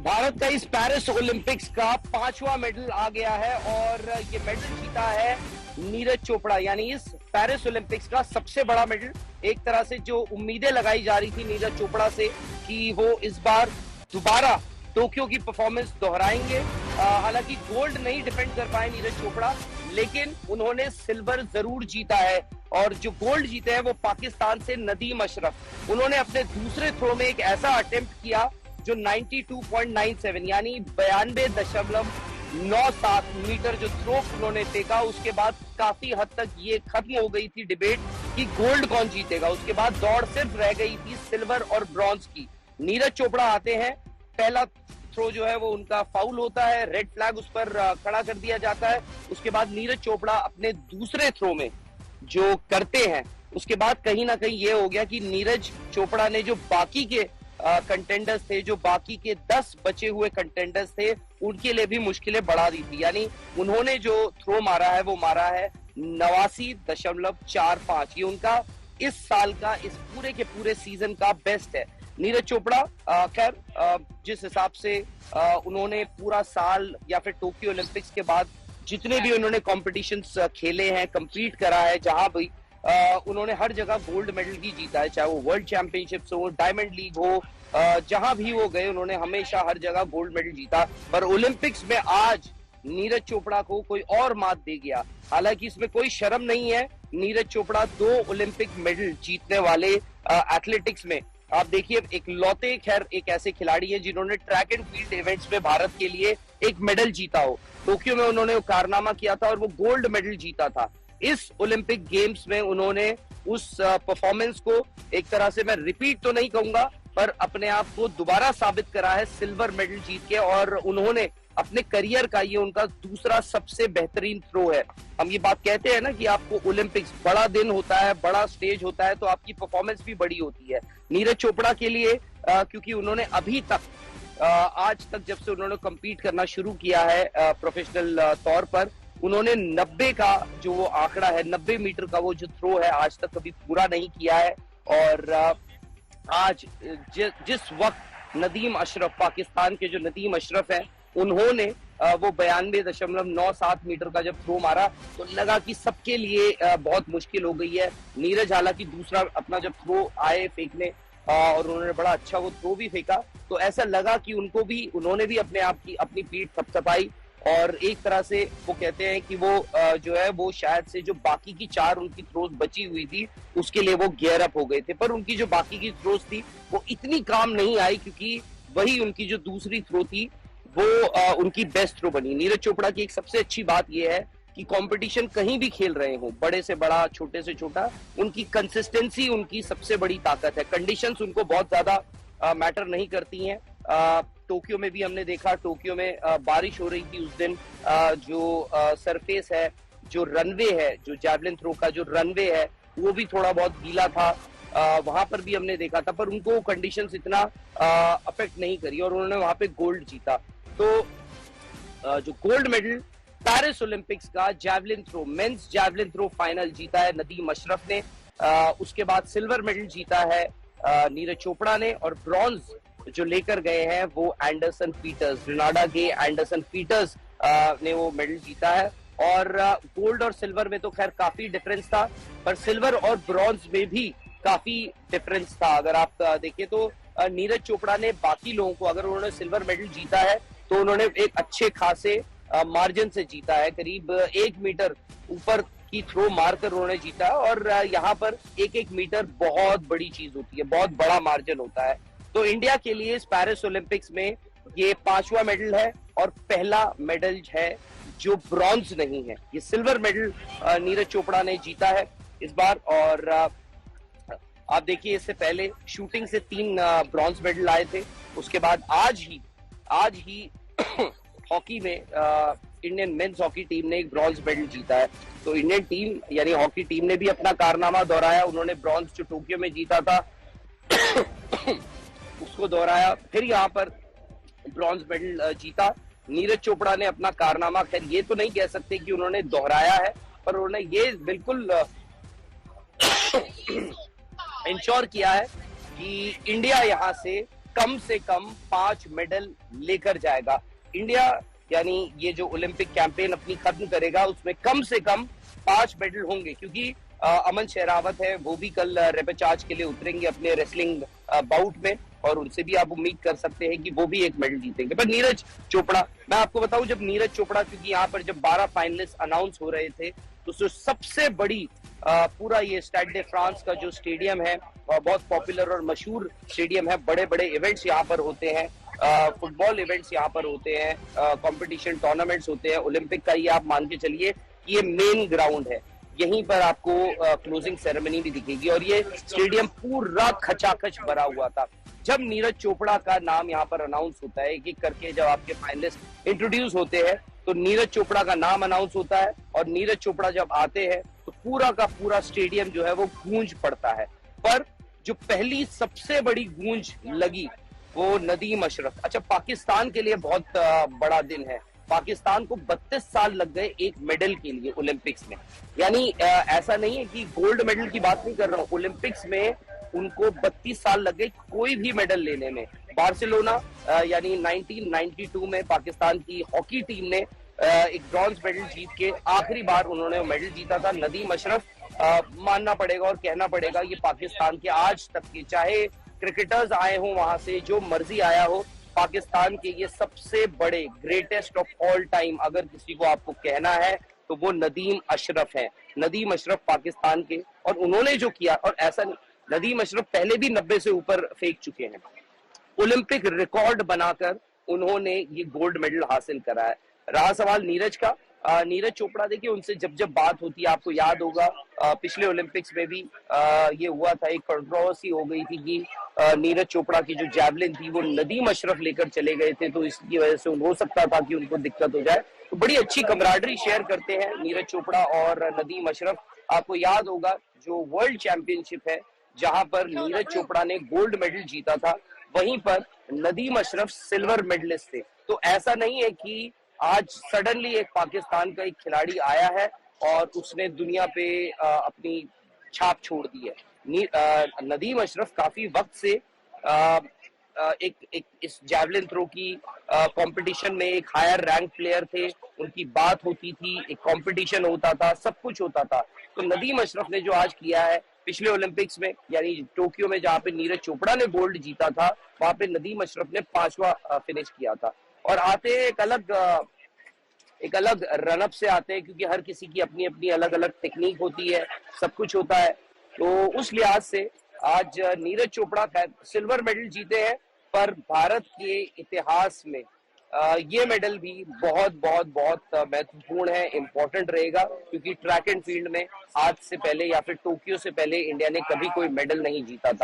भारत का इस Paris Olympics का 5वां मेडल आ गया है और ये मेडल जीता है नीरज चोपड़ा, यानी इस पेरिस ओलंपिक्स का सबसे बड़ा मेडल। एक तरह से जो उम्मीदें लगाई जा रही थी नीरज चोपड़ा से कि वो इस बार दोबारा टोक्यो की परफॉर्मेंस दोहराएंगे, हालांकि गोल्ड नहीं डिफेंड कर पाए नीरज चोपड़ा, लेकिन उन्होंने सिल्वर जरूर जीता है। और जो गोल्ड जीते हैं वो पाकिस्तान से नदीम अशरफ, उन्होंने अपने दूसरे थ्रो में एक ऐसा अटेम्प्ट किया जो 92.97 यानी 92.97 मीटर जो थ्रो उन्होंने फेंका। उसके बाद काफी हद तक ये खत्म हो गई थी डिबेट कि गोल्ड कौन जीतेगा। उसके बाद दौड़ सिर्फ रह गई थी सिल्वर और ब्रॉन्ज की। नीरज चोपड़ा आते हैं, पहला थ्रो जो है वो उनका फाउल होता है, रेड फ्लैग उस पर खड़ा कर दिया जाता है। उसके बाद नीरज चोपड़ा अपने दूसरे थ्रो में जो करते हैं, उसके बाद कहीं ना कहीं ये हो गया कि नीरज चोपड़ा ने जो बाकी के कंटेंडर्स थे, जो बाकी के 10 बचे हुए कंटेंडर्स थे, उनके लिए भी मुश्किलें बढ़ा दी थी। यानी उन्होंने जो थ्रो मारा है वो मारा है 89.45। ये उनका इस साल का, इस पूरे के पूरे सीजन का बेस्ट है। नीरज चोपड़ा खैर जिस हिसाब से उन्होंने पूरा साल या फिर टोक्यो ओलंपिक्स के बाद जितने भी उन्होंने कॉम्पिटिशन्स खेले हैं, कंपीट करा है, जहां भी उन्होंने हर जगह गोल्ड मेडल ही जीता है, चाहे वो वर्ल्ड चैंपियनशिप्स हो, डायमंड लीग हो, जहां भी वो गए उन्होंने हमेशा हर जगह गोल्ड मेडल जीता। पर ओलंपिक्स में आज नीरज चोपड़ा को कोई और मात दे गया। हालांकि इसमें कोई शर्म नहीं है, नीरज चोपड़ा 2 ओलंपिक मेडल जीतने वाले एथलेटिक्स में आप देखिए एक लौते खैर एक ऐसे खिलाड़ी है जिन्होंने ट्रैक एंड फील्ड इवेंट्स में भारत के लिए एक मेडल जीता हो। टोक्यो में उन्होंने कारनामा किया था और वो गोल्ड मेडल जीता था। इस ओलंपिक गेम्स में उन्होंने उस परफॉर्मेंस को एक तरह से, मैं रिपीट तो नहीं कहूंगा, पर अपने आप को दोबारा साबित करा है सिल्वर मेडल जीत के। और उन्होंने अपने करियर का ये उनका दूसरा सबसे बेहतरीन थ्रो है। हम ये बात कहते हैं ना कि आपको ओलंपिक्स बड़ा दिन होता है, बड़ा स्टेज होता है, तो आपकी परफॉर्मेंस भी बड़ी होती है। नीरज चोपड़ा के लिए क्योंकि उन्होंने अभी तक आज तक जब से उन्होंने कम्पीट करना शुरू किया है प्रोफेशनल तौर पर, उन्होंने 90 का जो वो आंकड़ा है, 90 मीटर का वो जो थ्रो है, आज तक कभी पूरा नहीं किया है। और आज जिस वक्त नदीम अशरफ, पाकिस्तान के जो नदीम अशरफ हैं, उन्होंने वो 92.97 मीटर का जब थ्रो मारा तो लगा कि सबके लिए बहुत मुश्किल हो गई है। नीरज हालांकि दूसरा अपना जब थ्रो आए फेंकने और उन्होंने बड़ा अच्छा वो थ्रो भी फेंका, तो ऐसा लगा कि उन्होंने भी अपने आप की अपनी पीठ थपथपाई। और एक तरह से वो कहते हैं कि वो जो है वो शायद से जो बाकी की 4 उनकी थ्रोज बची हुई थी उसके लिए वो गियर अप हो गए थे, पर उनकी जो बाकी की थ्रोज थी वो इतनी काम नहीं आई, क्योंकि वही उनकी जो दूसरी थ्रो थी वो उनकी बेस्ट थ्रो बनी। नीरज चोपड़ा की एक सबसे अच्छी बात यह है कि कंपटीशन कहीं भी खेल रहे हो, बड़े से बड़ा, छोटे से छोटा, उनकी कंसिस्टेंसी उनकी सबसे बड़ी ताकत है। कंडीशंस उनको बहुत ज्यादा मैटर नहीं करती हैं। टोक्यो में भी हमने देखा, टोक्यो में बारिश हो रही थी उस दिन, जो सरफेस है, जो रनवे है, जो जैवलिन थ्रो का जो रनवे है वो भी थोड़ा बहुत गीला था, वहां पर भी हमने देखा था, पर उनको कंडीशंस इतना अफेक्ट नहीं करी और उन्होंने वहां पे गोल्ड जीता। तो जो गोल्ड मेडल पेरिस ओलंपिक्स का javelin throw, men's javelin throw final जीता है नदीम अशरफ ने। उसके बाद सिल्वर मेडल जीता है नीरज चोपड़ा ने, और ब्रॉन्ज जो लेकर गए हैं वो एंडरसन पीटर्स, ग्रेनाडा के एंडरसन पीटर्स ने वो मेडल जीता है। और गोल्ड और सिल्वर में तो खैर काफी डिफरेंस था, पर सिल्वर और ब्रॉन्ज में भी काफी डिफरेंस था। अगर आप देखिए तो नीरज चोपड़ा ने बाकी लोगों को, अगर उन्होंने सिल्वर मेडल जीता है तो उन्होंने एक अच्छे खासे मार्जिन से जीता है, करीब 1 मीटर ऊपर की थ्रो मारकर उन्होंने जीता है। और यहाँ पर 1-1 मीटर बहुत बड़ी चीज होती है, बहुत बड़ा मार्जिन होता है। तो इंडिया के लिए इस पेरिस ओलंपिक्स में ये 5वां मेडल है और पहला मेडल है जो ब्रॉन्ज नहीं है। ये सिल्वर मेडल नीरज चोपड़ा ने जीता है इस बार। और आप देखिए इससे पहले शूटिंग से 3 ब्रॉन्ज मेडल आए थे। उसके बाद आज ही हॉकी में इंडियन मेंस हॉकी टीम ने एक ब्रॉन्ज मेडल जीता है। तो इंडियन टीम यानी हॉकी टीम ने भी अपना कारनामा दोहराया। उन्होंने ब्रॉन्ज जो टोक्यो में जीता था उसको दोहराया, फिर यहाँ पर ब्रॉन्ज मेडल जीता। नीरज चोपड़ा ने अपना कारनामा, खैर ये तो नहीं कह सकते कि उन्होंने दोहराया है, पर उन्होंने ये बिल्कुल इंश्योर किया है कि इंडिया यहाँ से कम से कम 5 मेडल लेकर जाएगा। इंडिया यानी ये जो ओलंपिक कैंपेन अपनी खत्म करेगा उसमें कम से कम 5 मेडल होंगे, क्योंकि अमन शेरावत है, वो भी कल रेपेचाज के लिए उतरेंगे अपने रेसलिंग बाउट में, और उनसे भी आप उम्मीद कर सकते हैं कि वो भी एक मेडल जीतेंगे। पर नीरज चोपड़ा, मैं आपको बताऊं, जब नीरज चोपड़ा, क्योंकि यहाँ पर जब 12 फाइनलिस्ट अनाउंस हो रहे थे तो सबसे बड़ी पूरा ये स्टैड डे फ्रांस का जो स्टेडियम है, बहुत पॉपुलर और मशहूर स्टेडियम है, बड़े बड़े इवेंट्स यहाँ पर होते हैं, फुटबॉल इवेंट्स यहाँ पर होते हैं, कंपटीशन टूर्नामेंट्स होते हैं, ओलंपिक का ये आप मान के चलिए ये मेन ग्राउंड है। यहीं पर आपको क्लोजिंग सेरेमनी भी दिखेगी, और ये स्टेडियम पूरा खचाखच भरा हुआ था। जब नीरज चोपड़ा का नाम यहाँ पर अनाउंस होता है, एक एक करके जब आपके फाइनलिस्ट इंट्रोड्यूस होते हैं तो नीरज चोपड़ा का नाम अनाउंस होता है, और नीरज चोपड़ा जब आते हैं तो पूरा का पूरा स्टेडियम जो है वो गूंज पड़ता है। पर जो पहली सबसे बड़ी गूंज लगी वो नदीम अशरफ। अच्छा, पाकिस्तान के लिए बहुत बड़ा दिन है। पाकिस्तान को 32 साल लग गए एक मेडल के लिए ओलंपिक्स में। यानी ऐसा नहीं है कि गोल्ड मेडल की बात नहीं कर रहा हूँ, ओलंपिक्स में उनको 32 साल लग गए कोई भी मेडल लेने में। बार्सिलोना यानी 1992 में पाकिस्तान की हॉकी टीम ने एक ब्रॉन्ज मेडल जीत के आखिरी बार उन्होंने मेडल जीता था। नदीम अशरफ मानना पड़ेगा और कहना पड़ेगा ये पाकिस्तान के आज तक के, चाहे क्रिकेटर्स आए हो वहां से, जो मर्जी आया हो, पाकिस्तान के ये सबसे बड़े ग्रेटेस्ट ऑफ ऑल टाइम अगर किसी को आपको कहना है तो वो नदीम अशरफ है। नदीम अशरफ पाकिस्तान के, और उन्होंने जो किया, और ऐसा नहीं, नदीम अशरफ पहले भी 90 से ऊपर फेंक चुके हैं, ओलंपिक रिकॉर्ड बनाकर उन्होंने ये गोल्ड मेडल हासिल करा है। रहा सवाल नीरज का, नीरज चोपड़ा, देखिए उनसे जब जब बात होती है, आपको याद होगा पिछले ओलंपिक्स में भी ये हुआ था, एक कंट्रोवर्सी हो गई थी कि नीरज चोपड़ा की जो जैवलिन थी वो नदीम अशरफ लेकर चले गए थे, तो इसकी वजह से हो सकता था कि उनको दिक्कत हो जाए। तो बड़ी अच्छी कमराडरी शेयर करते हैं नीरज चोपड़ा और नदीम अशरफ। आपको याद होगा जो वर्ल्ड चैंपियनशिप है जहां पर नीरज चोपड़ा ने गोल्ड मेडल जीता था, वहीं पर नदीम अशरफ सिल्वर मेडलिस्ट थे। तो ऐसा नहीं है कि आज सडनली एक पाकिस्तान का एक खिलाड़ी आया है और उसने दुनिया पे अपनी छाप छोड़ दी है। नदीम अशरफ काफी वक्त से एक इस जैवलिन थ्रो की कंपटीशन में एक हायर रैंक प्लेयर थे, उनकी बात होती थी, एक कंपटीशन होता था, सब कुछ होता था। तो नदीम अशरफ ने जो आज किया है पिछले ओलंपिक्स में, यानी टोक्यो में जहाँ पे नीरज चोपड़ा ने गोल्ड जीता था, वहां पे नदीम अशरफ ने 5वां फिनिश किया था। और आते एक अलग रनअप से आते हैं, क्योंकि हर किसी की अपनी अपनी अलग अलग टेक्निक होती है, सब कुछ होता है। तो उस लिहाज से आज नीरज चोपड़ा सिल्वर मेडल जीते हैं, पर भारत के इतिहास में ये मेडल भी बहुत बहुत बहुत महत्वपूर्ण है, इंपॉर्टेंट रहेगा, क्योंकि ट्रैक एंड फील्ड में आज से पहले या फिर टोक्यो से पहले इंडिया ने कभी कोई मेडल नहीं जीता था।